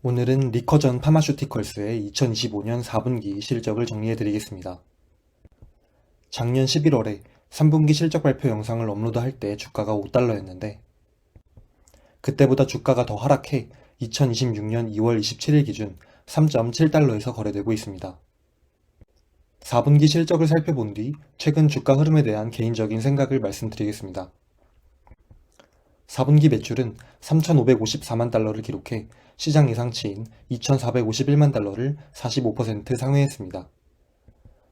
오늘은 리커전 파마슈티컬스의 2025년 4분기 실적을 정리해드리겠습니다. 작년 11월에 3분기 실적 발표 영상을 업로드할 때 주가가 5달러였는데 그때보다 주가가 더 하락해 2026년 2월 27일 기준 3.7달러에서 거래되고 있습니다. 4분기 실적을 살펴본 뒤 최근 주가 흐름에 대한 개인적인 생각을 말씀드리겠습니다. 4분기 매출은 3,554만 달러를 기록해 시장 예상치인 2,451만 달러를 45% 상회했습니다.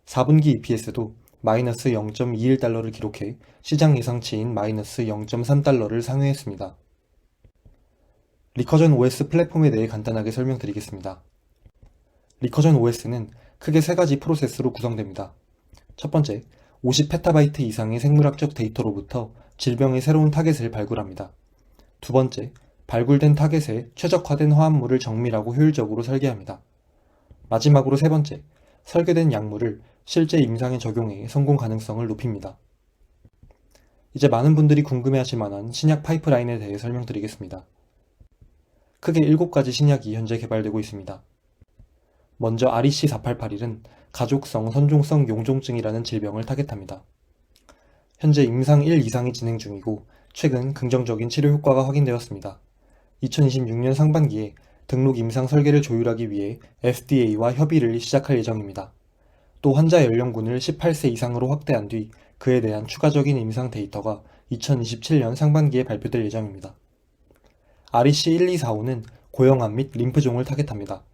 4분기 EPS도 마이너스 0.21달러를 기록해 시장 예상치인 마이너스 0.3달러를 상회했습니다. 리커전 OS 플랫폼에 대해 간단하게 설명드리겠습니다. 리커전 OS는 크게 세 가지 프로세스로 구성됩니다. 첫 번째, 50페타바이트 이상의 생물학적 데이터로부터 질병의 새로운 타겟을 발굴합니다. 두 번째, 발굴된 타겟에 최적화된 화합물을 정밀하고 효율적으로 설계합니다. 마지막으로 세 번째, 설계된 약물을 실제 임상에 적용해 성공 가능성을 높입니다. 이제 많은 분들이 궁금해하실 만한 신약 파이프라인에 대해 설명드리겠습니다. 크게 7가지 신약이 현재 개발되고 있습니다. 먼저 REC-488은 가족성 선종성 용종증이라는 질병을 타겟합니다. 현재 임상 1 이상이 진행 중이고 최근 긍정적인 치료 효과가 확인되었습니다. 2026년 상반기에 등록 임상 설계를 조율하기 위해 FDA와 협의를 시작할 예정입니다. 또 환자 연령군을 18세 이상으로 확대한 뒤 그에 대한 추가적인 임상 데이터가 2027년 상반기에 발표될 예정입니다. REC-1245는 고형암 및 림프종을 타겟합니다.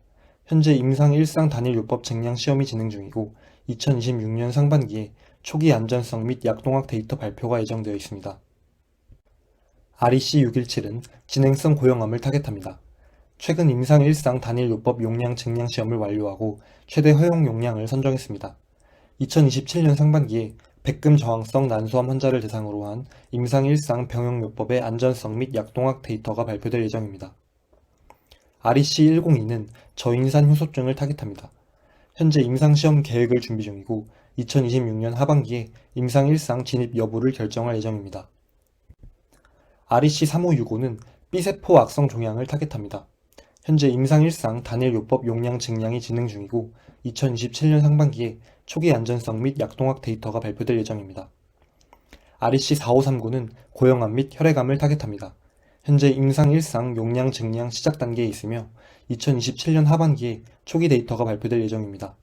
현재 임상 1상 단일 요법 증량 시험이 진행 중이고 2026년 상반기에 초기 안전성 및 약동학 데이터 발표가 예정되어 있습니다. REC-617은 진행성 고형암을 타겟합니다. 최근 임상 1상 단일 요법 용량 증량 시험을 완료하고 최대 허용 용량을 선정했습니다. 2027년 상반기에 백금 저항성 난소암 환자를 대상으로 한 임상 1상 병용 요법의 안전성 및 약동학 데이터가 발표될 예정입니다. REC-102는 저인산 효소증을 타겟합니다. 현재 임상시험 계획을 준비 중이고 2026년 하반기에 임상 1상 진입 여부를 결정할 예정입니다. REC-3565는 B세포 악성 종양을 타겟합니다. 현재 임상 1상 단일 요법 용량 증량이 진행 중이고 2027년 상반기에 초기 안전성 및 약동학 데이터가 발표될 예정입니다. REC-4539는 고형암 및 혈액암을 타겟합니다. 현재 임상 1상 용량 증량 시작 단계에 있으며 2027년 하반기에 초기 데이터가 발표될 예정입니다.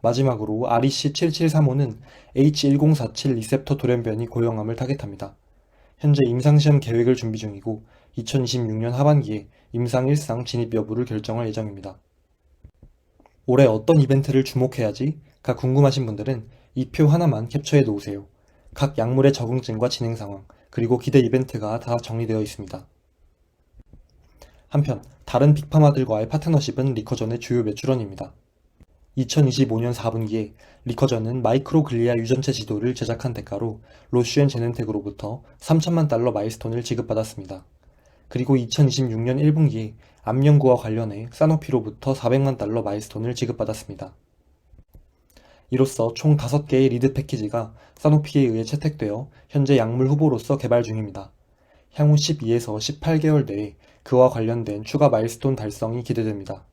마지막으로 REC-7735는 H1047 리셉터 돌연변이 고형암을 타겟합니다. 현재 임상시험 계획을 준비 중이고 2026년 하반기에 임상 1상 진입 여부를 결정할 예정입니다. 올해 어떤 이벤트를 주목해야지?가 궁금하신 분들은 이 표 하나만 캡처해 놓으세요. 각 약물의 적응증과 진행 상황, 그리고 기대 이벤트가 다 정리되어 있습니다. 한편 다른 빅파마들과의 파트너십은 리커전의 주요 매출원입니다. 2025년 4분기에 리커전은 마이크로글리아 유전체 지도를 제작한 대가로 로슈앤 제넨텍으로부터 3천만 달러 마일스톤을 지급받았습니다. 그리고 2026년 1분기에 암 연구와 관련해 사노피로부터 400만 달러 마일스톤을 지급받았습니다. 이로써 총 5개의 리드 패키지가 사노피에 의해 채택되어 현재 약물 후보로서 개발 중입니다. 향후 12에서 18개월 내에 그와 관련된 추가 마일스톤 달성이 기대됩니다.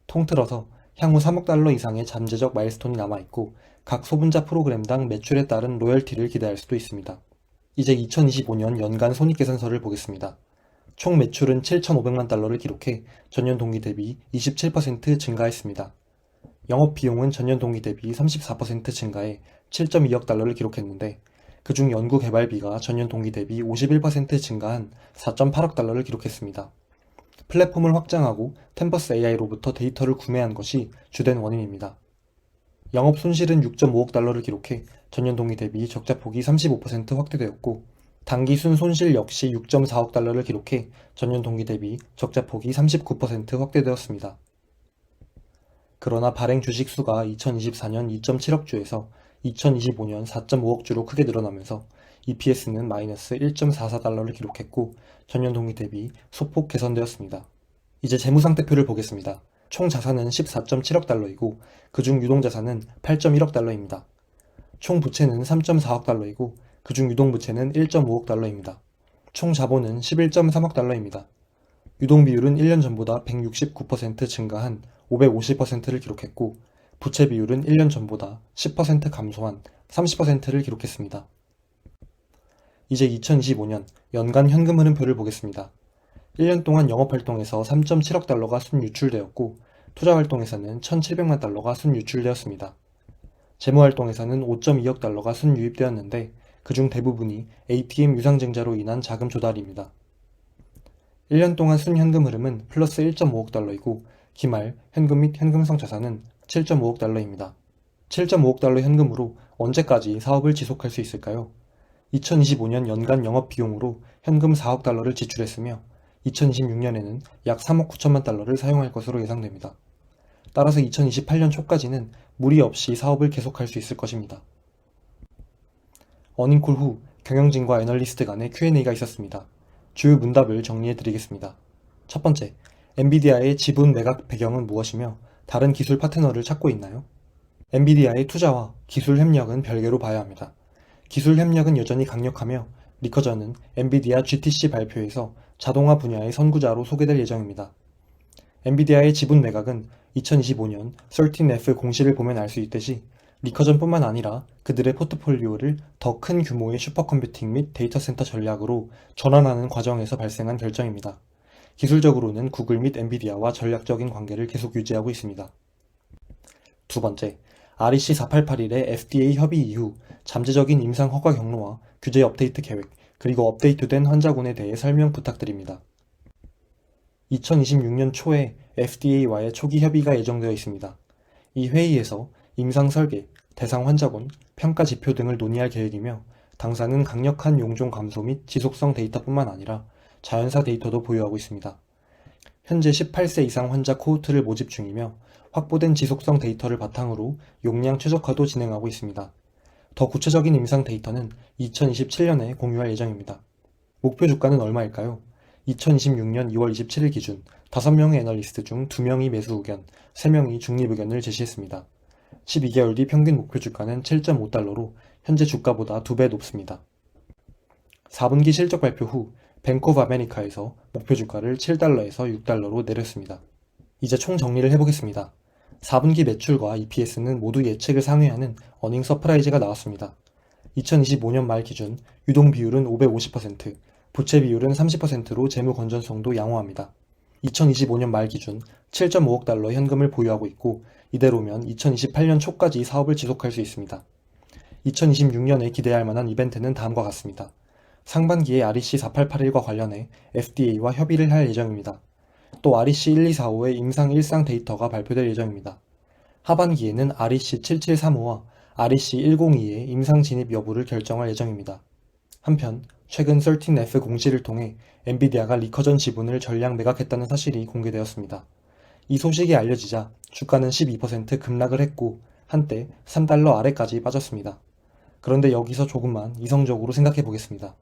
통틀어서 향후 3억 달러 이상의 잠재적 마일스톤이 남아있고 각 소분자 프로그램당 매출에 따른 로열티를 기대할 수도 있습니다. 이제 2025년 연간 손익계산서를 보겠습니다. 총 매출은 7,500만 달러를 기록해 전년 동기 대비 27% 증가했습니다. 영업비용은 전년 동기 대비 34% 증가해 7.2억 달러를 기록했는데 그중 연구개발비가 전년 동기 대비 51% 증가한 4.8억 달러를 기록했습니다. 플랫폼을 확장하고 템버스 AI로부터 데이터를 구매한 것이 주된 원인입니다. 영업 손실은 6.5억 달러를 기록해 전년 동기 대비 적자폭이 35% 확대되었고 당기 순 손실 역시 6.4억 달러를 기록해 전년 동기 대비 적자폭이 39% 확대되었습니다. 그러나 발행 주식 수가 2024년 2.7억 주에서 2025년 4.5억 주로 크게 늘어나면서 EPS는 마이너스 1.44달러를 기록했고 전년 동기 대비 소폭 개선되었습니다. 이제 재무상태표를 보겠습니다. 총 자산은 14.7억 달러이고 그중 유동자산은 8.1억 달러입니다. 총 부채는 3.4억 달러이고 그중 유동부채는 1.5억 달러입니다. 총 자본은 11.3억 달러입니다. 유동 비율은 1년 전보다 169% 증가한 550%를 기록했고, 부채 비율은 1년 전보다 10% 감소한 30%를 기록했습니다. 이제 2025년 연간 현금 흐름표를 보겠습니다. 1년 동안 영업활동에서 3.7억 달러가 순유출되었고, 투자활동에서는 1,700만 달러가 순유출되었습니다. 재무활동에서는 5.2억 달러가 순유입되었는데, 그중 대부분이 ATM 유상증자로 인한 자금 조달입니다. 1년 동안 순현금 흐름은 플러스 1.5억 달러이고, 기말 현금 및 현금성 자산은 7.5억 달러입니다. 7.5억 달러 현금으로 언제까지 사업을 지속할 수 있을까요? 2025년 연간 영업 비용으로 현금 4억 달러를 지출했으며 2026년에는 약 3억 9천만 달러를 사용할 것으로 예상됩니다. 따라서 2028년 초까지는 무리 없이 사업을 계속할 수 있을 것입니다. 어닝콜 후 경영진과 애널리스트 간의 Q&A가 있었습니다. 주요 문답을 정리해드리겠습니다. 첫 번째, 엔비디아의 지분 매각 배경은 무엇이며 다른 기술 파트너를 찾고 있나요? 엔비디아의 투자와 기술 협력은 별개로 봐야 합니다. 기술 협력은 여전히 강력하며 리커전은 엔비디아 GTC 발표에서 자동화 분야의 선구자로 소개될 예정입니다. 엔비디아의 지분 매각은 2025년 13F 공시를 보면 알 수 있듯이 리커전뿐만 아니라 그들의 포트폴리오를 더 큰 규모의 슈퍼컴퓨팅 및 데이터 센터 전략으로 전환하는 과정에서 발생한 결정입니다. 기술적으로는 구글 및 엔비디아와 전략적인 관계를 계속 유지하고 있습니다. 두 번째, REC 4881의 FDA 협의 이후 잠재적인 임상 허가 경로와 규제 업데이트 계획, 그리고 업데이트된 환자군에 대해 설명 부탁드립니다. 2026년 초에 FDA와의 초기 협의가 예정되어 있습니다. 이 회의에서 임상 설계, 대상 환자군, 평가 지표 등을 논의할 계획이며 당사는 강력한 용종 감소 및 지속성 데이터뿐만 아니라 자연사 데이터도 보유하고 있습니다. 현재 18세 이상 환자 코호트를 모집 중이며 확보된 지속성 데이터를 바탕으로 용량 최적화도 진행하고 있습니다. 더 구체적인 임상 데이터는 2027년에 공유할 예정입니다. 목표 주가는 얼마일까요? 2026년 2월 27일 기준 5명의 애널리스트 중 2명이 매수 의견, 3명이 중립 의견을 제시했습니다. 12개월 뒤 평균 목표 주가는 7.5달러로 현재 주가보다 2배 높습니다. 4분기 실적 발표 후 뱅크 오브 아메리카에서 목표 주가를 7달러에서 6달러로 내렸습니다. 이제 총 정리를 해보겠습니다. 4분기 매출과 EPS는 모두 예측을 상회하는 어닝 서프라이즈가 나왔습니다. 2025년 말 기준 유동 비율은 550%, 부채 비율은 30%로 재무 건전성도 양호합니다. 2025년 말 기준 7.5억 달러 현금을 보유하고 있고 이대로면 2028년 초까지 사업을 지속할 수 있습니다. 2026년에 기대할 만한 이벤트는 다음과 같습니다. 상반기에 REC 4881과 관련해 FDA와 협의를 할 예정입니다. 또 REC 1245의 임상 일상 데이터가 발표될 예정입니다. 하반기에는 REC 7735와 REC 102의 임상 진입 여부를 결정할 예정입니다. 한편 최근 13F 공시를 통해 엔비디아가 리커전 지분을 전량 매각했다는 사실이 공개되었습니다. 이 소식이 알려지자 주가는 12% 급락을 했고 한때 3달러 아래까지 빠졌습니다. 그런데 여기서 조금만 이성적으로 생각해 보겠습니다.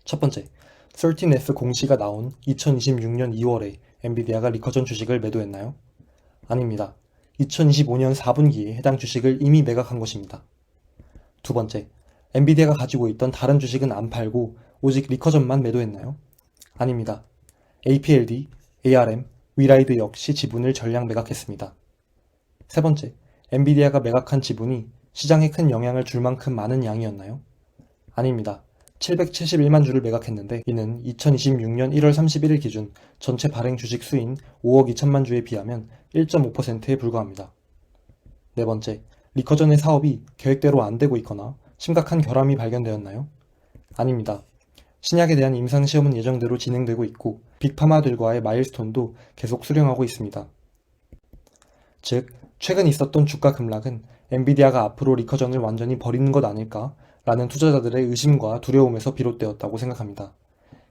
첫 번째, 13F 공시가 나온 2026년 2월에 엔비디아가 리커전 주식을 매도했나요? 아닙니다. 2025년 4분기에 해당 주식을 이미 매각한 것입니다. 두 번째, 엔비디아가 가지고 있던 다른 주식은 안 팔고 오직 리커전만 매도했나요? 아닙니다. APLD, ARM, 위라이드 역시 지분을 전량 매각했습니다. 세 번째, 엔비디아가 매각한 지분이 시장에 큰 영향을 줄 만큼 많은 양이었나요? 아닙니다. 771만 주를 매각했는데 이는 2026년 1월 31일 기준 전체 발행 주식 수인 5억 2천만 주에 비하면 1.5%에 불과합니다. 네 번째, 리커전의 사업이 계획대로 안 되고 있거나 심각한 결함이 발견되었나요? 아닙니다. 신약에 대한 임상시험은 예정대로 진행되고 있고 빅파마들과의 마일스톤도 계속 수령하고 있습니다. 즉, 최근 있었던 주가 급락은 엔비디아가 앞으로 리커전을 완전히 버리는 것 아닐까? 라는 투자자들의 의심과 두려움에서 비롯되었다고 생각합니다.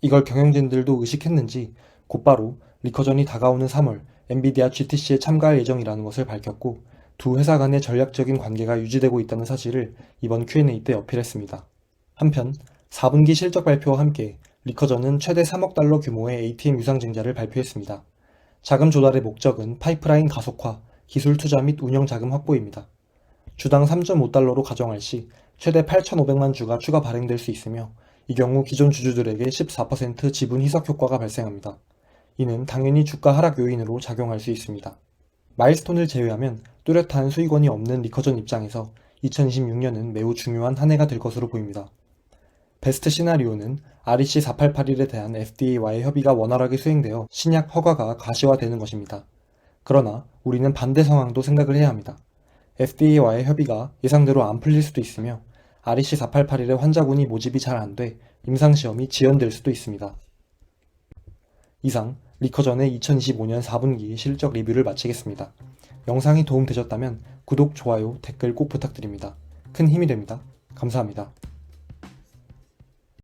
이걸 경영진들도 의식했는지 곧바로 리커전이 다가오는 3월 엔비디아 GTC에 참가할 예정이라는 것을 밝혔고 두 회사 간의 전략적인 관계가 유지되고 있다는 사실을 이번 Q&A 때 어필했습니다. 한편 4분기 실적 발표와 함께 리커전은 최대 3억 달러 규모의 ATM 유상증자를 발표했습니다. 자금 조달의 목적은 파이프라인 가속화, 기술 투자 및 운영 자금 확보입니다. 주당 3.5달러로 가정할 시 최대 8,500만 주가 추가 발행될 수 있으며 이 경우 기존 주주들에게 14% 지분 희석 효과가 발생합니다. 이는 당연히 주가 하락 요인으로 작용할 수 있습니다. 마일스톤을 제외하면 뚜렷한 수익원이 없는 리커전 입장에서 2026년은 매우 중요한 한 해가 될 것으로 보입니다. 베스트 시나리오는 REC4881에 대한 FDA와의 협의가 원활하게 수행되어 신약 허가가 가시화되는 것입니다. 그러나 우리는 반대 상황도 생각을 해야 합니다. FDA와의 협의가 예상대로 안 풀릴 수도 있으며 REC4881의 환자군이 모집이 잘 안 돼 임상시험이 지연될 수도 있습니다. 이상 리커전의 2025년 4분기 실적 리뷰를 마치겠습니다. 영상이 도움되셨다면 구독, 좋아요, 댓글 꼭 부탁드립니다. 큰 힘이 됩니다. 감사합니다.